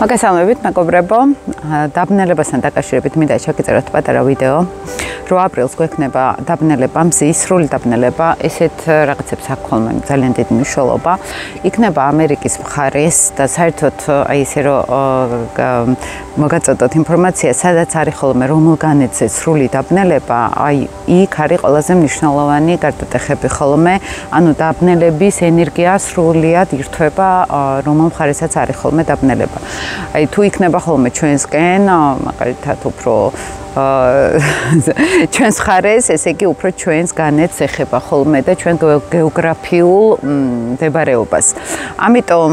მოგესალმებით, მეგობრებო. დაბნელებასთან დაკავშირებით მინდა შეგეწეროთ პატარა ვიდეო. 8 აპრილს გვექნება დაბნელება, მზის სრული დაბნელება, ესეთ რაღაცებს აქვს ხოლმე ძალიან დიდი მნიშვნელობა. იქნება ამერიკის მხარეს და საერთოდ აი ესე რომ მოგაწოდოთ ინფორმაცია, სადაც არის ხოლმე რომელგანეცე სრული დაბნელება, აი იქ არის ყველაზე მნიშვნელოვანი გარდატეხები ხოლმე, ანუ დაბნელების ენერგია სრულიად ირთვება რომელ მხარესაც არის ხოლმე დაბნელება. აი თუ იქნება ხოლმე ჩვენსკენ, მაგალითად უფრო ჩვენს ხარეს, ესე იგი უფრო ჩვენს განედს ეხება ხოლმე და ჩვენ გეოგრაფიულ მდებარეობას. ამიტომ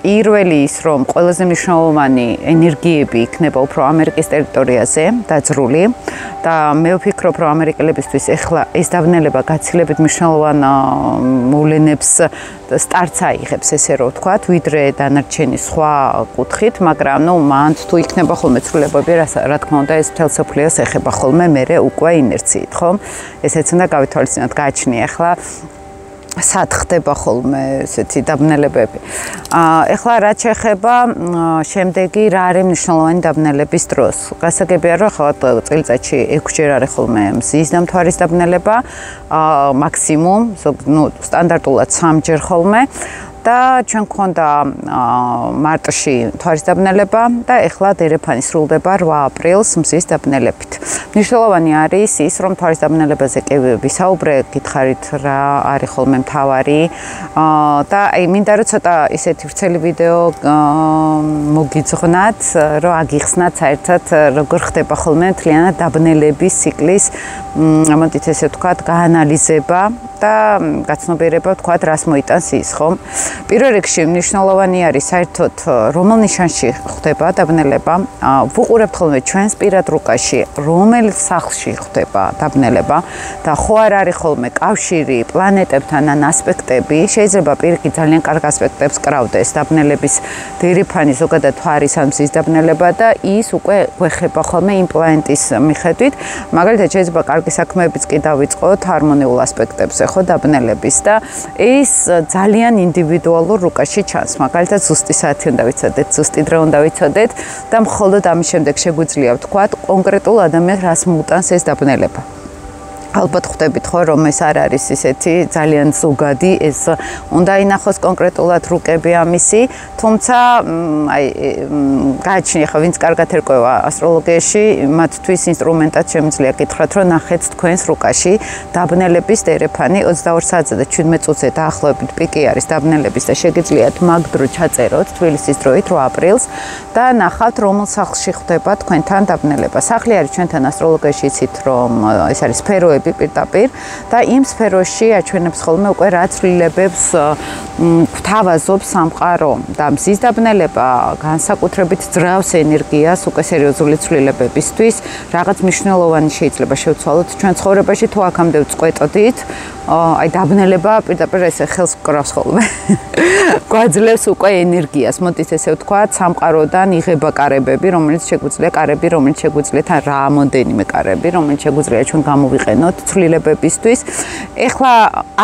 პირველი ის რომ ყველაზე მნიშვნელოვანი ენერგიები იქნება უფრო ამერიკის ტერიტორიაზე დაძრული და მე ვფიქრობ რომ ამერიკელებისთვის ეხლა ეს დაბნელება გაცილებით მნიშვნელოვან მოვლენებს სტარტს აიღებს ესე რომ ვთქვათ, ვიდრე დანარჩენი სხვა კუთხით, მაგრამ ნუ მანდ თუ იქნება ხოლმე ცვლილებები, რა თქმა უნდა ეს მთელ სოფლიოს ეხება ხოლმე მერე უკვე ინერციით, ხო? ესეც უნდა გავითვალისწინოთ, გააჩნია ახლა სად ხდება ხოლმე ესეთი დაბნელებები. ეხლა რაც შეეხება შემდეგი რა არის მნიშვნელოვანი დაბნელების დროს. გასაგებია რომ ხო წელიწადში 6 ჯერ არის ხოლმე მზის და მთვარის დაბნელება, მაქსიმუმ, ნუ სტანდარტულად 3 ჯერ ხოლმე. და ჩვენ გქონდა მარტში მთვარის დაბნელება და ეხლა დერეფანი სრულდება 8 აპრილს მზის დაბნელებით. მნიშვნელოვანი არის ის, რომ მთვარის დაბნელებაზე კი ვისაუბრე, გითხარით რა არის ხოლმე მთავარი და აი მინდა რომ ცოტა ისეთი ვრცელი ვიდეო მოგიძღვნათ, რომ აგიხსნათ საერთოდ როგორ ხდება ხოლმე მთლიანად დაბნელების ციკლის, ამოდით ესე ვთქვათ, გაანალიზება და გაცნობიერება ვთქვათ, რას მოიტანს ის, ხო? პირველ რიგში მნიშვნელოვანი არის საერთოდ რომელ ნიშანში ხდება დაბნელება. ვუყურებთ ხოლმე ჩვენს პირად რუკაში, რომელ სახლში ხდება დაბნელება და ხო არ არის ხოლმე კავშირი პლანეტებთან ან ასპექტები, შეიძლება პირიქით ძალიან კარგ ასპექტებს კრავდეს დაბნელების დერეფანი, ზოგადად მთვარის ან მზის დაბნელება და ის უკვე გვეხება ხოლმე იმ პლანეტის მიხედვით. მაგალითად შეიძლება კარგი საქმეებიც კი დავიწყოთ ჰარმონიულ ასპექტებზე, ხო, დაბნელების და ის ძალიან ინდივიდუალურ რუკაში ჩანს. მაგალითად ზუსტი საათი უნდა ვიცოდეთ, ზუსტი დრო უნდა ვიცოდეთ და მხოლოდ ამის შემდეგ შეგვიძლია ვთქვათ კონკრეტულ ადამიანს რას მოუტანს ეს დაბნელება. ალბათ ხვდებით ხო რომ ეს არ არის ისეთი ძალიან ზოგადი, ეს უნდა ინახოს კონკრეტულად რუკები ამისი, თუმცა აი გააჩნია ხო ვინც კარგად ერკვევა ასტროლოგიაში, მათთვის ინსტრუმენტად შემიძლია გითხრათ რომ ნახეთ თქვენს რუკაში დაბნელების დერეფანი 22 საათზე და 17 წუთზე დაახლოებით პიკი არის დაბნელების და შეგიძლიათ მაგ დრო ჩაწეროთ თბილისის დროით 8 აპრილს და ნახავთ რომელ სახლში ხდება თქვენთან დაბნელება. სახლი არის ჩვენთან ასტროლოგიაში იცით რომ ეს არის სფეროები პირდაპირ და იმ სფეროში აჩვენებს ხოლმე უკვე რა ცვლილებებს გვთავაზობს სამყარო და მზის დაბნელება განსაკუთრებით ძრავს ენერგიას უკვე სერიოზული ცვლილებებისთვის, რაღაც მნიშვნელოვანი შეიძლება შევცვალოთ ჩვენ ცხოვრებაში თუ აქამდე ვწყვეტოდით, აი დაბნელება პირდაპირ ესე ხელს გკრავს ხოლმე. გვაძლევს უკვე ენერგიას, მოდით ესე ვთქვათ, სამყაროდან იღება კარებები, რომელიც შეგვიძლია კარები, რომელიც შეგვიძლიათ რამოდენიმე კარები, რომელიც შეგვიძლია ჩვენ გამოვიყენოთ ცვლილებებისთვის. ეხლა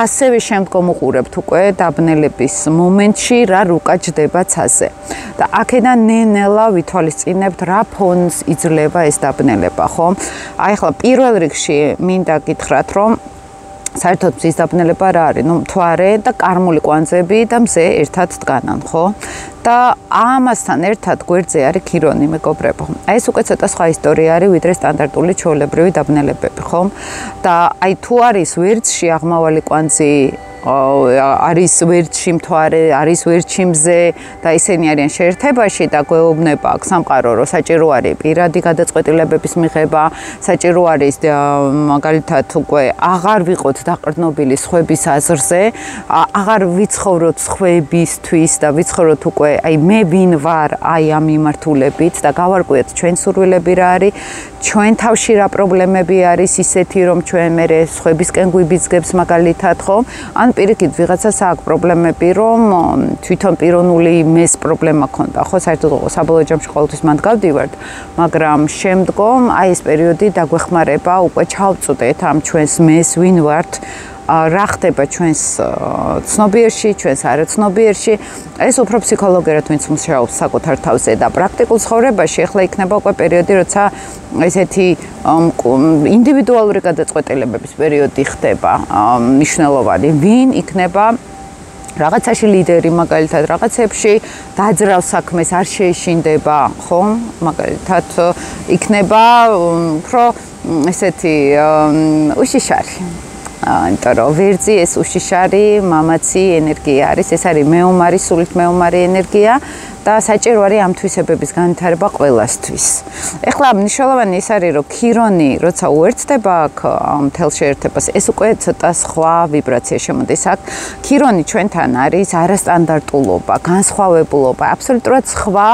ასევე შემდგომ უყურებთ უკვე დაბნელების მომენტში რა რუკა ჯდება ცაზე. და აქედან ნელა ვითვალისწინებთ რა ფონს იძლევა ეს დაბნელება, ხო? აი ეხლა პირველ რიგში მინდა გითხრათ, რომ საერთოდ მზის დაბნელება რა არის? ნუ მთვარე და კარმული კვანძები და მზე ერთად დგანან, ხო? და ამასთან ერთად გვერდზე არის ქირონი, მეგობრებო. აი ეს უკვე ცოტა სხვა ისტორია არის, ვიდრე სტანდარტული ჩვეულებრივი დაბნელებები, ხო? და აი თუ არის ვერცხლში აღმავალი კვანძი, არის ვერცხლში მთვარე, არის ვერცხლში მზე და ისინი არიან შეერთებაში და გვეუბნება აქ სამყარო, რომ საჭირო არის პირადი გადაწყვეტილებების მიღება, საჭირო არის მაგალითად უკვე აღარ ვიყოთ დაყრდნობილი სხვების აზრზე, აღარ ვიცხოვროთ სხვებისთვის და ვიცხოვროთ უკვე აი მე ვინ ვარ აი ამ მიმართულებით და გავარკვიოთ ჩვენ სურვილები რა არის, ჩვენ თავში რა პრობლემები არის ისეთი რომ ჩვენ მე სხვებისკენ გვიბიძგებს მაგალითად, ხო? ან პირიქით ვიღაცას აქვს პრობლემები რომ თვითონ პიროვნული მეს პრობლემა ქონდა, ხო? საერთოდ საბოლოო ჯამში ყოველთვის მანდ გავდივართ, მაგრამ შემდგომ აი ეს პერიოდი დაგვეხმარება უკვე ჩავწვდეთ ამ ჩვენს მეს ვინ ვართ რა ხდება ჩვენს ცნობიერში, ჩვენს არაცნობიერში, ეს უფრო ფსიქოლოგიურად ვინც მუშაობს საკუთარ თავზე და პრაქტიკულ ცხოვრებაში ახლა იქნება უკვე პერიოდი, როცა ესეთი ინდივიდუალური გადაწყვეტილებების პერიოდი ხდება მნიშვნელოვანი, ვინ იქნება რაღაცაში ლიდერი, მაგალითად, რაღაცებში დაძრავს საქმეს, არ შეეშინდება, ხომ? მაგალითად, იქნება უფრო ესეთი უშიშარი. იმიტომ რომ ვერძი ეს უშიშარი, მამაცი ენერგია არის, ეს არის მეომარი, სულით მეომარი ენერგია და საჭირო არის ამ თვისებების განვითარება ყველასთვის. ეხლა მნიშვნელოვანი ის არის, რომ ქირონი, როცა უერთდება აქ მთელ შეერთებას, ეს უკვე ცოტა სხვა ვიბრაცია შემოდის აქ. ქირონი ჩვენთან არის არასტანდარტულობა, განსხვავებულობა, აბსოლუტურად სხვა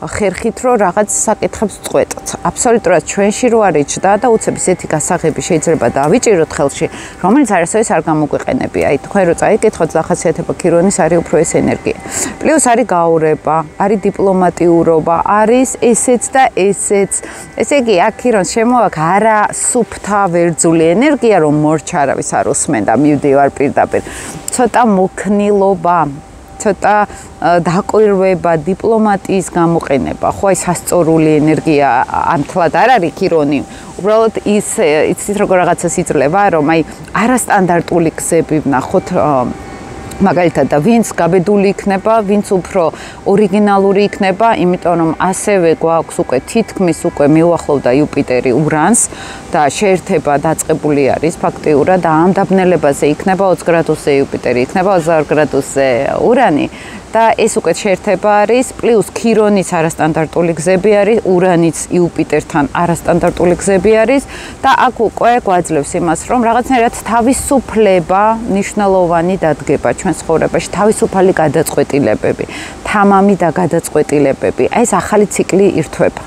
ხერხით რო რაღაც საკითხებს წყვეტთ. აბსოლუტურად ჩვენში რო არიჩდა და უცებ ისეთი გასაღები შეიძლება დავიჭიროთ ხელში, რომელიც არასოდეს არ გამოგვეყენებია. აი თქვენ რო წაიკითხოთ დახასიათება ქირონის არის უფრო ეს ენერგია. პლუს არის გაურება, არის დიპლომატიურობა, არის ესეც და ესეც. ესე იგი, აქ ქირონს შემოაქვს არა სუფთა ვერძული ენერგია, რომ მორჩა არავის არ უსმენდა, მივდივარ პირდაპირ. ცოტა მოქნილობა ცოტა დაკვირვება, დიპლომატიის გამოყენება, ხო აი სასწორული ენერგია ამთლად არ არის ქირონი. უბრალოდ იცით როგორ რაღაცას იძლევა, რომ აი არასტანდარტული გზები ვნახოთ მაგალითად და ვინც გაბედული იქნება, ვინც უფრო ორიგინალური იქნება, იმიტომ რომ ასევე გვაქვს უკვე თითქმის უკვე მიუახლოვდა იუპიტერი ურანს და შეერთება დაწყებული არის ფაქტიურად და ამ დაბნელებაზე იქნება 20 გრადუსზე იუპიტერი, იქნება 22 გრადუსზე урანი და ეს უკვე შეერთება არის, პლუს ქირონის არასტანდარტული გზები არის, ურანიც იუპიტერთან არასტანდარტული გზები არის და აქ უკვე გვაძლევს იმას, რომ რაღაცნაირად თავისუფლება მნიშვნელოვანი დადგება ჩვენ ცხოვრებაში, თავისუფალი გადაწყვეტილებები, თამამი და გადაწყვეტილებები. აი ეს ახალი ციკლი ირთვება.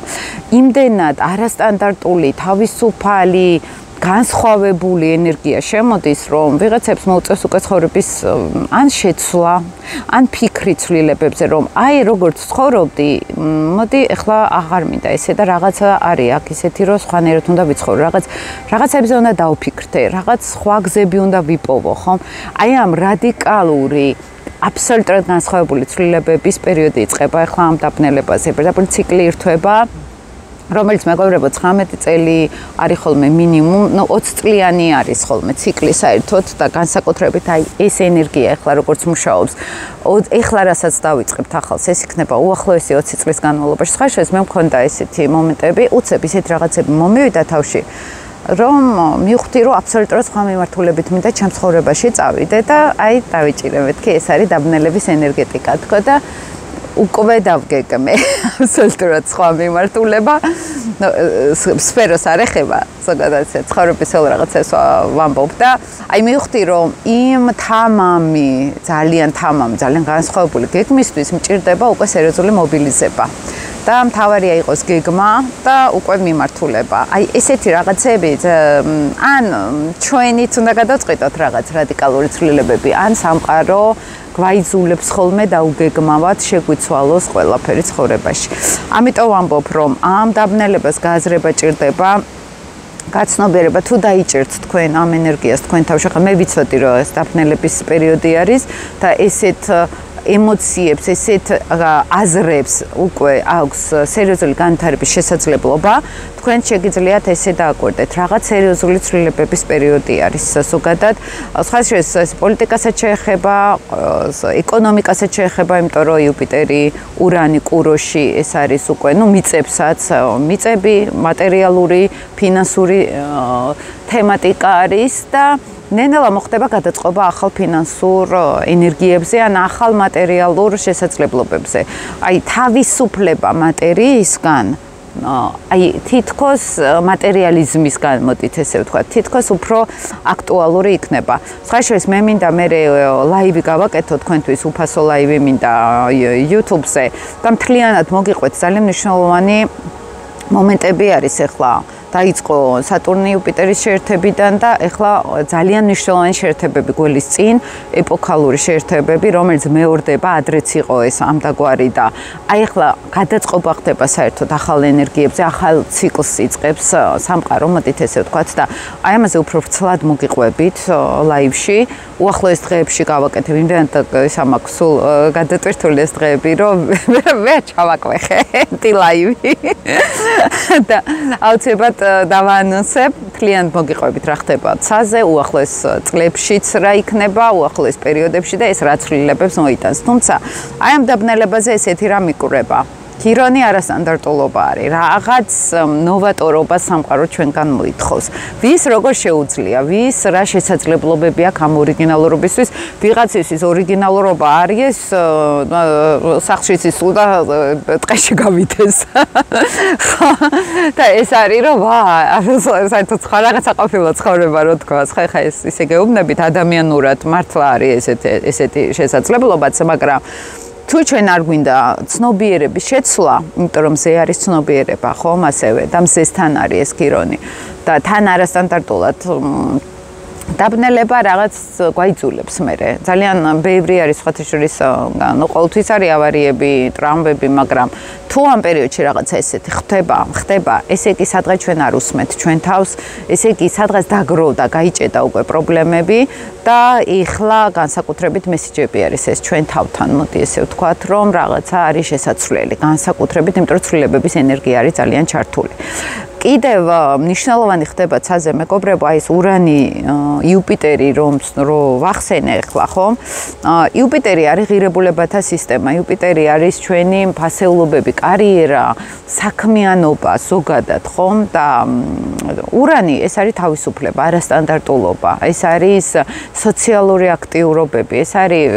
იმდენად არასტანდარტული, თავისუფალი განსხვავებული ენერგია შემოდის, რომ ვიღაცებს მოუწევს უკვე ცხოვრების ან შეცვლა, ან ფიქრი ცვლილებებზე, რომ აი როგორც ცხოვრობდი, მოდი ახლა აღარ მინდა ესე და რაღაცა არის აქ ისეთი, რომ სხვანაირად უნდა ვიცხოვრო, რაღაცებზე უნდა დავფიქრდე, რაღაც სხვა გზები უნდა ვიპოვო, ხომ? აი ამ რადიკალური აბსოლუტურად განსხვავებული ცვლილებების პერიოდი იწყება ახლა ამ დაბნელებაზე, პირდაპირ ციკლი ირთვება. რომელიც მეგობრებო 19 წელი არის ხოლმე მინიმუმ, 20 წლიანი არის ხოლმე ციკლი საერთოდ და განსაკუთრებით აი ეს ენერგია ახლა როგორც მუშაობს. ეხლა რასაც დავიწყებთ ახალს, ეს იქნება უახლოესი 20 წლის განმავლობაში. სხვა შეს მე მქონდა ესეთი მომენტები, უცებ ისეთ რაღაცები მომივიდა თავში, რომ მივხვდი, რომ აბსოლუტურად სხვა მიმართულებით მინდა ჩემ ცხოვრებაში წავიდე და აი დავიჭირე მეთქი, ეს არის დაბნელების ენერგეტიკა თქო და უკვე დავგეგმე აბსოლუტურად სხვა მიმართულება სფეროს არ ეხება ზოგადად ცხოვრებისელ რაღაცას ვამბობ და აი მივხვდი რომ იმ თამამი ძალიან განსხვავებული გეგმისთვის მჭირდება უკვე სერიოზული მობილიზება და მთავარია იყოს გეგმა და უკვე მიმართულება. აი ესეთი რაღაცები ან ჩვენით უნდა გადავწყვიტოთ რაღაც რადიკალური ცვლილებები, ან სამყარო გვაიძულებს ხოლმე დაუგეგმავად შეგვიცვალოს ყველაფერი ცხოვრებაში. ამიტომ ვამბობ, რომ ამ დაბნელებას გააზრება ჭირდება, გაცნობიერება თუ დაიჭერთ თქვენ ამ ენერგიას თქვენ თავში. ხა მე ვიცოდი, რომ ეს დაბნელების პერიოდი არის და ესეთ ემოციებს, ესეთ აზრებს უკვე აქვს სერიოზული განვითარების შესაძლებლობა. თქვენ შეგიძლიათ ესე დააკვირდეთ, რაღაც სერიოზული ცვლილებების პერიოდი არის ზოგადად. სხვა ეს პოლიტიკასაც შეეხება, ეკონომიკასაც შეეხება, იმიტომ რომ იუპიტერი, ურანი კუროში ეს არის უკვე, მიწებსაც, მიწები, მატერიალური, ფინანსური თემატიკა არის და ნენელა მოხდება გადაწყობა ახალ ფინანსურ ენერგიებზე ან ახალ მატერიალურ შესაძლებლობებზე. აი თავისუფლება მატერიისგან, აი თითქოს მატერიალიზმისგან მოდით ესე ვთქვათ, თითქოს უფრო აქტუალური იქნება. სხვა შორის მე მინდა მე ლაივი გავაკეთო თქვენთვის, უფასო ლაივი მინდა YouTube-ზე და მთლიანად მოგიყვეთ ძალიან მნიშვნელოვანი მომენტები არის ახლა. დაიწყო სატურნი იუპიტერის შეერთებიდან და ეხლა ძალიან მნიშვნელოვანი შეერთებები გველის წინ, ეპოქალური შეერთებები, რომელიც მეორდება, ადრეც იყო ეს ამდაგვარი და აი ეხლა გადაწყობა ხდება საერთოდ ახალ ენერგიებზე, ახალ ციკლს იწყებს სამყარო, მოდით ესე ვთქვათ და აი ამაზე უფრო ვრცლად მოგიყვებით ლაივში. უახლოეს დღეებში გავაკეთებ, იმდენად ის მაქვს სულ გადატვირთული ეს დღეები, რომ მე ჩავაკვეხე ლაივი და აუცილებლად დავაანონსებ, მთლიანად მოგიყვებით რა ხდება ცაზე, უახლოეს წლებშიც რა იქნება, უახლოეს პერიოდებში და ეს რა ცვლილებებს მოიტანს. თუმცა აი ამ დაბნელებაზე ესეთი რამ იკვრება. Ქირონი არასტანდარტულობა არის, რაღაც ნოვატორობა სამყარო ჩვენგან მოითხოვს. ვის როგორ შეუძლია, ვის რა შესაძლებლობები აქვს ამ ორიგინალურობისთვის, ვიღაცისთვის ორიგინალურობა არის სახლში ისულ და ტყეში გავიდეს. და ეს არის რომ საერთოდ სხვა რაღაცა ყოფილა ცხოვრება რო თქვა, ხა ეს ისე გეუბნებით ადამიანურად მართლა არის ესეთი შესაძლებლობაც, მაგრამ თუ ჩვენ არ გვინდა ცნობიერების შეცვლა, იმიტომ რომ ზე არის ცნობიერება, ხომ, ასევე და მზესთან არის ეს ქირონი და თან არასტანდარტულად დაბნელება რაღაც გვაიძულებს მერე. ძალიან ბევრი არის სხვათა შორის, ყოველთვის არის ავარიები, ტრავმები, მაგრამ თუ ამ პერიოდში რაღაცა ესეთი ხდება, ესე იგი სადღაც ჩვენ არ უსმენთ ჩვენ თავს, ესე იგი სადღაც დაგროვდა, გაიჭედა უკვე პრობლემები და ეხლა განსაკუთრებით მესიჯები არის ეს ჩვენ თავთან, მოდი ესე ვთქვათ, რომ რაღაცა არის შესაძლებელი, განსაკუთრებით, იმიტომ რომ ცვლილებების ენერგია არის ძალიან ჩართული. კიდევ მნიშვნელოვანი ხდება ცაზე მეგობრებო, აი ეს ურანი, იუპიტერი რომ ვახსენე ახლა, ხო? იუპიტერი არის ღირებულებათა სისტემა, იუპიტერი არის ჩვენი ფასეულობები, კარიერა, საქმიანობა ზოგადად, ხო? და ურანი ეს არის თავისუფლება, არასტანდარტულობა, ეს არის სოციალური აქტიურობები, ეს არის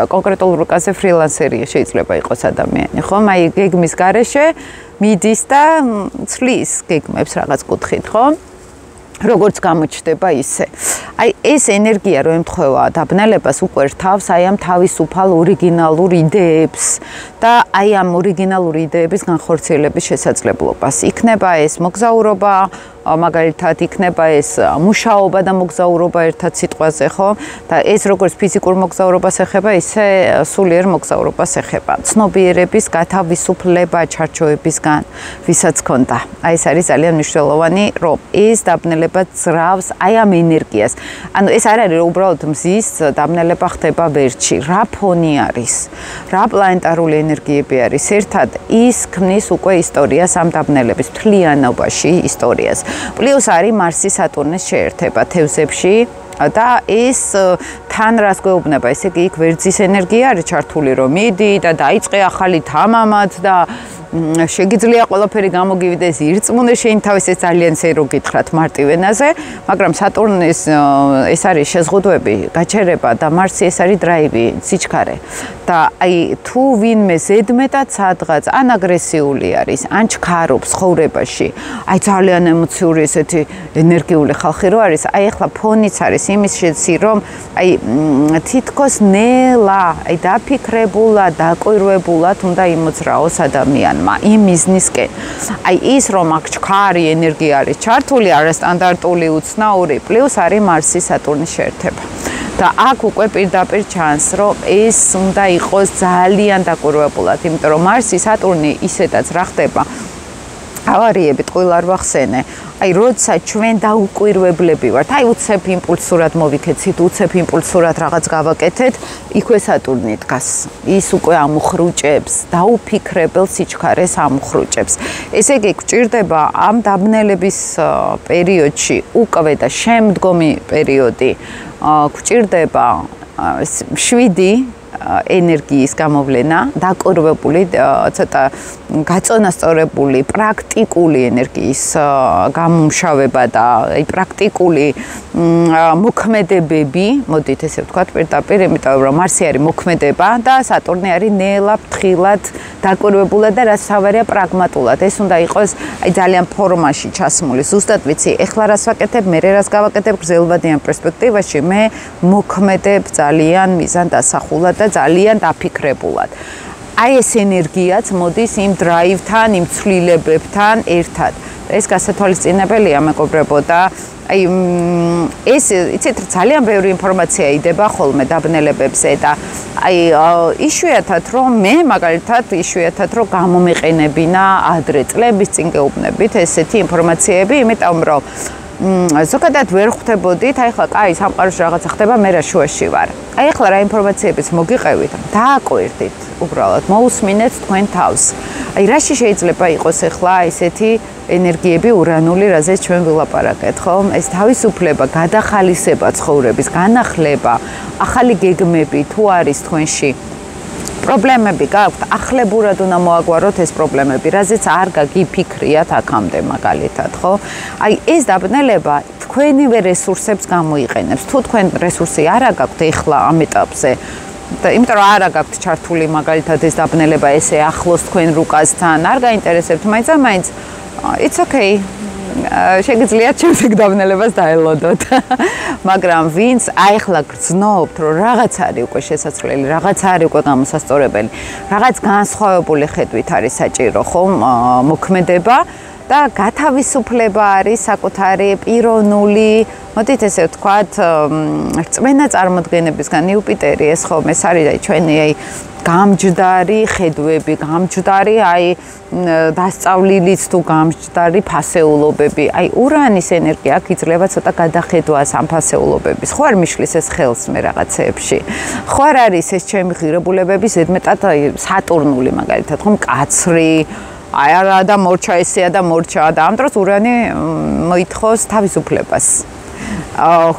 კონკრეტულ რუკაზე ფრილანსერი შეიძლება იყოს ადამიანი, ხო? აი გეგმის გარეშე მიდის და ცვლის გეგმებს რაღაც კუთხით, ხო? როგორც გამოჩნდება ისე. აი ეს ენერგია რომ ემთხვევა დაბნელებას უკვე რთავს აი ამ თავისუფალ ორიგინალურ იდეებს და აი ამ ორიგინალურ იდეების განხორციელების შესაძლებლობას. იქნება ეს მოგზაურობა, მაგალითად იქნება ეს მუშაობა და მოგზაურობა ერთად სიტყვაზე, ხო? და ეს როგორც ფიზიკურ მოგზაურობას ეხება, ისე სულიერ მოგზაურობას ეხება. ცნობიერების გათავისუფლება ჩარჩოებისგან, ვისაც ქონდა. აი ეს არის ძალიან მნიშვნელოვანი, რომ ეს დაბნელება ძრავს აი ამ ენერგიას. ანუ ეს არ არის რომ უბრალოდ მზის დაბნელება ხდება ვერტში. რა ფონი არის? რა პლანეტარული ენერგიები არის? ერთად ის ქმნის უკვე ისტორიას ამ დაბნელების მთლიანობაში ისტორიას. პლუს არის მარსი სატურნის შეერთება თევზებში და ეს თან რას გვეუბნება, ესე იგი იქ ვერძის ენერგია არის ჩართული, რომ მიდი და დაიწყე ახალი თამამად და შეგიძლია ყველაფერი გამოგივიდეს, ირწმუნე შენ თავის ეს ძალიან ზერო გითხრათ მარტივენაზე, მაგრამ სატურნის ეს არის შეზღუდვები, გაჩერება და მარსი ეს არის დრაივი, სიჩქარე. და აი თუ ვინმე ზედმეტად სადღაც ან აგრესიული არის, ან ჩქარობს ხოვრებაში, აი ძალიან ემოციური ესეთი ენერგიული ხალხი რო არის, აი ახლა ფონიც არის იმის შეცი, რომ აი თითქოს ნელა, აი დაფიქრებულად, დაკვირვებულად უნდა იმოძრაოს ადამიანს. იმ მიზნისკენ. აი ის რომ აქ ჩქარი ენერგია არის ჩართული, არასტანდარტული, უცნაური, პლუს არის მარსი სატურნის შეერთება. და აქ უკვე პირდაპირ ჩანს, რომ ეს უნდა იყოს ძალიან დაკვირვებულად, იმიტომ რომ მარსი სატურნი ისედაც რა ხდება ავარიები ტყუილ არ ვახსენე. აი როცა ჩვენ დაუკვირვებლები ვართ, აი უცებ იმპულსურად მოვიქეცით, უცებ იმპულსურად რაღაც გავაკეთეთ, იქვე სატურნი დგას. ის უკვე ამუხრუჭებს, დაუფიქრებელ სიჩქარეს ამუხრუჭებს. ესე იგი გვჭირდება ამ დაბნელების პერიოდში უკვე და შემდგომი პერიოდი გვჭირდება 7 ენერგიის გამოვლენა, დაკვირვებული, ცოტა გაწონასწორებული, პრაქტიკული ენერგიის გამომშავება და აი პრაქტიკული მოქმედებები, მოდით ესე ვთქვათ, პირდაპირ, იმიტომ რომ მარსი არის მოქმედება და სატურნი არის ნელა, ფრთხილად, დაკვირვებულად და რაც თავარია პრაგმატულად. ეს უნდა იყოს აი ძალიან ფორმაში ჩასმული. ზუსტად ვიცი, ეხლა რას ვაკეთებ, მერე რას გავაკეთებ გრძელვადიან პერსპექტივაში, მე მოქმედებ ძალიან მიზანდასახულად და ძალიან დაფიქრებულად. აი ეს ენერგიაც მოდის იმ დრაივთან, იმ ცვლილებებთან ერთად. ეს გასათვალისწინებელია მეგობრებო და აი ეს იცით ძალიან ბევრი ინფორმაცია იდება ხოლმე დაბნელებებზე და აი იშვიათად რომ მე მაგალითად იშვიათად რომ გამომეყენებინა ადრე წლების წინ გეუბნებით ესეთი ინფორმაციები იმიტომ რომ ზოგადად ვერ ხვდებოდით აი ხლა კაი სამყაროში რაღაცა ხდება მე რა შუაში ვარ აი ხლა რა ინფორმაციებიც მოგიყევით დააკვირდით უბრალოდ მოусმინეთ თქვენ თავს აი რაში შეიძლება იყოს ახლა ესეთი ენერგიები ურანული რაზეც ჩვენ ვილაპარაკეთ ხო ეს თავისუფლება გადახალისება ცხოვრების განახლება ახალი გეგმები თუ არის თქვენში პრობლემები გაქვთ ახლებურად უნდა მოაგვაროთ ეს პრობლემები რაზეც არ გაგიფიქრიათ აქამდე მაგალითად ხო აი ეს დაბნელება თქვენივე რესურსებს გამოიყენებს თუ თქვენ რესურსი არ გაქვთ ეხლა ამ ეტაპზე და იმიტომ რომ არ გაქვთ ჩართული მაგალითად ეს დაბნელება ესე ახლოს თქვენ რუკასთან არ გაინტერესებთ მაინც it's okay შეგიძლიათ ჩემს დაბნელებას დაელოდოთ მაგრამ ვინც აიხლა გრძნობთ რომ რაღაც არის უკვე შესაძლებელი რაღაც არის უკვე გამოსასწორებელი რაღაც განსხვავებული ხედვით არის საჭირო ხომ მოქმედება და გათავისუფლება არის საკუთარი პიროვნული მოდით ესე ვთქვათ რწმენა წარმოდგენებისგან იუპიტერი ეს ხომ ეს არის ჩვენი აი გამჯდარი ხედვები, გამჯდარი აი დასწავლილიც თუ გამჯდარი ფასეულობები. აი ურანის ენერგია აქ იძლევა ცოტა გადახედვას ამ ფასეულობების. ხო არ მიშლის ეს ხელს მე რაღაცეებში. ხო არ არის ეს ჩემი ღირებულებები ზედმეტად აი სატურნული მაგალითად, ხომ კაცრი აი არა და მორჩა ესეა და მორჩა და ამ დროს ურანი მოითხოვს თავისუფლებას.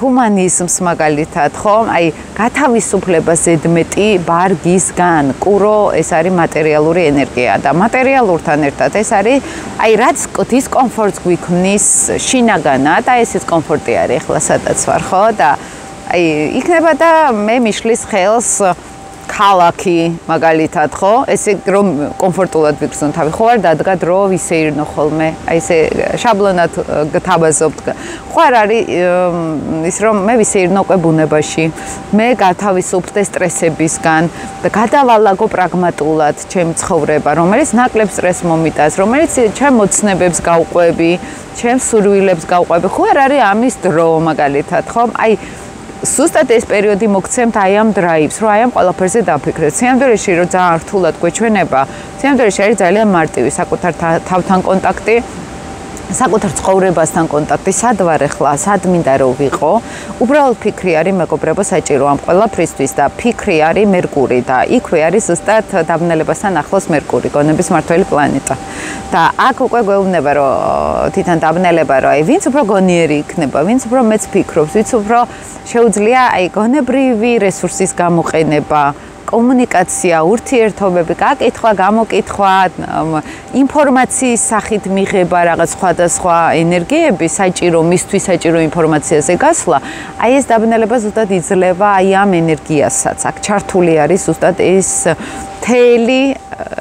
ჰუმანიზმს მაგალითად ხომ აი გათავისუფლება ზედმეტი ბარგისგან კურო ეს არის მატერიალური ენერგია და მატერიალურთან ერთად ეს არის აი რაც დისკომფორტს გვიქმნის შინაგანად და ეს კომფორტი არის ახლა სადაც ვარ ხო და აი იქნება და მე მიშლის ხელს ქალაქი მაგალითად ხო ესე რომ კომფორტულად ვიქცნო თავი ხო არ დადგა დრო ვისეირნო ხოლმე აი ესე შაბლონად გთავაზობთ ხო არ არის ის რომ მე ვისეირნო უკვე ბუნებაში მე გათავისუფლდე სტრესებისგან და გადავალაგო პრაგმატულად ჩემ ცხოვრება რომელიც ნაკლებ სტრესს მომიტანს რომელიც ჩემ მოცნებებს გავყვები ჩემ სურვილებს გავყვები ხო არ არის ამის დრო მაგალითად ხო აი სუსტად ეს პერიოდი მოგცემთ აი ამ დრაივს, რომ აი ამ ყველაფერზე დაფიქრეთ. სიამოვნებაში რომ ძალიან რთულად გვეჩვენება, სიამოვნებაში არის ძალიან მარტივი საკუთარ თავთან კონტაქტი, საკუთარ ცხოვრებასთან კონტაქტი, სად ვარ ახლა, სად მინდა რომ ვიყო. უბრალოდ ფიქრი არის მეგობრებო საჭირო ამ ყველაფრისთვის და ფიქრი არის მერკური და იქვე არის ზუსტად დაბნელებასთან ახლოს მერკური, გონების მართველი პლანეტა. და აქ უკვე გვეუბნება რომ თვითონ დაბნელება რომ აი ვინც უფრო გონიერი იქნება, ვინც უფრო მეც ფიქრობს, ვინც უფრო შეუძლია აი გონებრივი რესურსის გამოყენება კომუნიკაცია, ურთიერთობები, გაკითხვა, გამოკითხვა, ინფორმაციის სახით მიღება რაღაც სხვადასხვა ენერგიები, საჭირო მისთვის საჭირო ინფორმაციაზე გასვლა, აი ეს დაბნელება ზუსტად იძლევა აი ამ ენერგიასაც. აქ ჩართული არის ზუსტად ეს თელი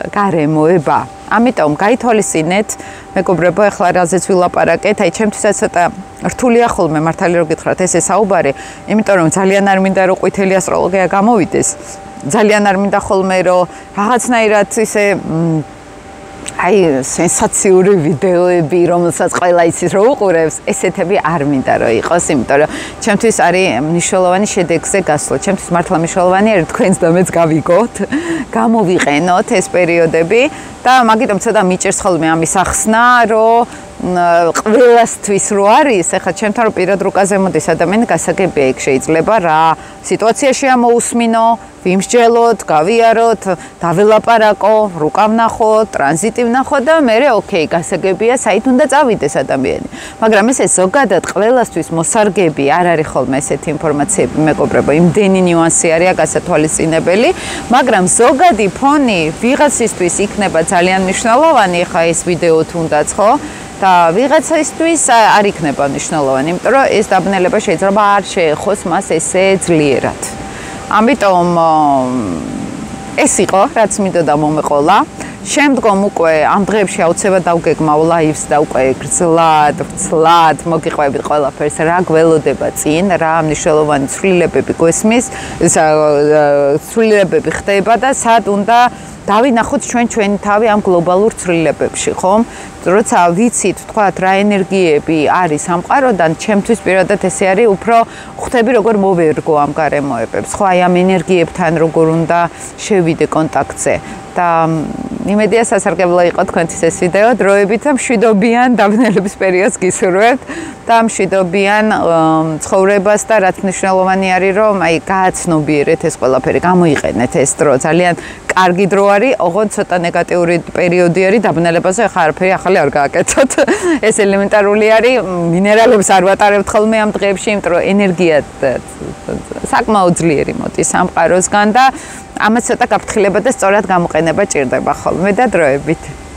გარემოება. ამიტომ გაითვალისწინეთ, მეგობრებო, ახლა რაზეც ვილაპარაკეთ, აი ჩემთვისაც ცოტა რთულია ხოლმე მართალი რომ გითხრათ ესე საუბარი, იმიტომ რომ ძალიან არ მინდა რომ ყვითელი ასტროლოგია გამოვიდეს. ძალიან არ მინდა ხოლმე რომ რაღაცნაირად ისე აი სენსაციური ვიდეოები რომელსაც ყველა იცის რომ უყურებს ესეთები არ მინდა რომ იყოს იმიტომ რომ ჩემთვის არის მნიშვნელოვანი შედეგზე გასვლა ჩემთვის მართლა მნიშვნელოვანია რომ თქვენს და მეც გავიგოთ გამოვიყენოთ ეს პერიოდები და მაგიტომ ცოტა მიჭერს ხოლმე ამის ახსნა რომ ყველასთვის რო არის ახლა ჩემთან რო პირად რუკაზე მოდის ადამიანი გასაგებია იქ შეიძლება რა სიტუაციაშია მოусმინო ვიმსჯელოთ, გავიაროთ, დაველაპარაკო, რუკა ვნახოთ, ტრანზიტი ვნახოთ და მე ოკეი, გასაგებია, საით უნდა წავიდეს ადამიანი. მაგრამ ეს ზოგადად ყველასთვის მოსარგები არ არის ხოლმე ესეთი ინფორმაციები, მეგობრებო, იმდენი ნიუანსი არის გასათვალისწინებელი, მაგრამ ზოგადი ფონი ვიღაცისთვის იქნება ძალიან მნიშვნელოვანი, ხა ეს ვიდეო თუნდაც, ხო? და ვიღაცისთვის არ იქნება მნიშვნელოვანი, იმიტომ რომ ეს დაბნელება შეიძლება არ შეეხოს მას ესე ძლიერად. ამიტომ ეს იყო, რაც მინდოდა მომეყოლა. შემდგომ უკვე ამ დღეებში აუცილებლად დავგეგმავ ლაივს და უკვე გრძლად მოგიყვებით ყველაფერს, რა გველოდება წინ, რა მნიშვნელოვანი ცვლილებები გვესმის, ცვლილებები ხდება და სად უნდა დავინახოთ ჩვენი თავი ამ გლობალურ ცვლილებებში, ხომ? როცა ვიცით, თქვათ, რა ენერგიები არის სამყაროდან, ჩემთვის პირადად ესე არის, უფრო ხვდები როგორ მოვერგო ამ გარემოებებს. ხო, აი ამ ენერგიებთან როგორ უნდა შევიდე კონტაქტზე. და იმედია სასარგებლო იყო თქვენთვის ეს ვიდეო. დროებით მშვიდობიან დაბნელების პერიოდს გისურვებთ და მშვიდობიან ცხოვრებას და რაც მნიშვნელოვანი არის, რომ აი გააცნობიერეთ ეს ყველაფერი, გამოიყენეთ ეს დრო. ძალიან კარგი დრო არის, ოღონდ ცოტა ნეგატიური პერიოდი არის დაბნელებაზე, ახლა არაფერი ახალი არ გააკეთოთ. ეს ელემენტარული არის, მინერალებს არ ვატარებთ ხოლმე ამ დღეებში, იმიტომ რომ ენერგია საკმაოდ ძლიერი მოდის სამყაროსგან და ამას ცოტა გაფრთხილება და სწორად გამოყენება ჭირდება ხოლმე და დროებით.